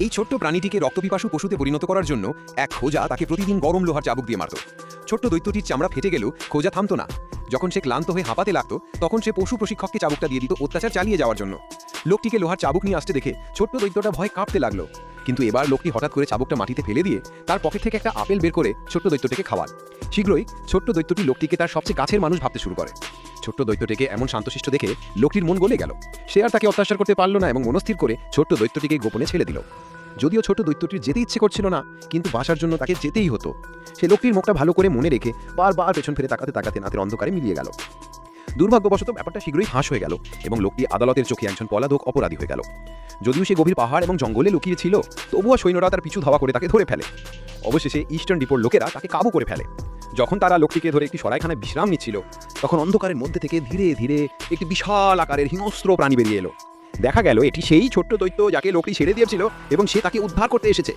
এই ছোট্ট প্রাণীটিকে রক্তপিপাসু পশুতে পরিণত করার জন্য এক খোঁজা তাকে প্রতিদিন গরম লোহার চাবুক দিয়ে মারত। ছোট্ট দৈত্যটির চামড়া ফেটে গেলেও খোঁজা থামতো না। যখন সে ক্লান্ত হয়ে হাঁপাতে লাগতো তখন সে পশু প্রশিক্ষককে চাবুকটা দিয়ে দিত অত্যাচার চালিয়ে যাওয়ার জন্য। লোকটিকে লোহার চাবুক নিয়ে আসতে দেখে ছোট্ট দৈত্যটা ভয় কাঁপতে লাগলো। কিন্তু এবার লোকটি হঠাৎ করে চাবুকটা মাটিতে ফেলে দিয়ে তার পকেট থেকে একটা আপেল বের করে ছোট্ট দৈত্যটিকে খাওয়ান। শীঘ্রই ছোট্ট দৈত্যটি লোকটিকে তার সবচেয়ে কাছের মানুষ ভাবতে শুরু করে। ছোট্ট দৈত্যটিকে এমন শান্তশিষ্ট দেখে লোকটির মন গলে গেল। সে আর তাকে অত্যাচার করতে পারল না এবং মনস্থির করে ছোট্ট দৈত্যটিকে গোপনে ছেড়ে দিল। যদিও ছোট দৈত্যটির যেতে ইচ্ছে করছিল না, কিন্তু বাসার জন্য তাকে যেতেই হতো। সে লোকটির মুখটা ভালো করে মনে রেখে বারবার পেছন ফিরে তাকাতে তাকাতে রাতের অন্ধকারে মিলিয়ে গেল। দুর্ভাগ্যবশত ব্যাপারটা শীঘ্রই ফাঁস হয়ে গেল এবং লোকটি আদালতের চোখে একজন পলাতক অপরাধী হয়ে গেল। যদিও সে গভীর পাহাড় এবং জঙ্গলে লুকিয়ে ছিল, তবুও সৈন্যরা তার পিছু ধাওয়া করে তাকে ধরে ফেলে। অবশেষে ইস্টার্ন ডিপোর লোকেরা তাকে কাবু করে ফেলে। যখন তারা লোকটিকে ধরে একটি সরাইখানায় বিশ্রাম নিচ্ছিল, তখন অন্ধকারের মধ্যে থেকে ধীরে ধীরে একটি বিশাল আকারের হিংস্র প্রাণী বেরিয়ে এলো। দেখা গেল এটি সেই ছোট্ট দৈত্য যাকে লোকটি ছেড়ে দিয়েছিল এবং সে তাকে উদ্ধার করতে এসেছে।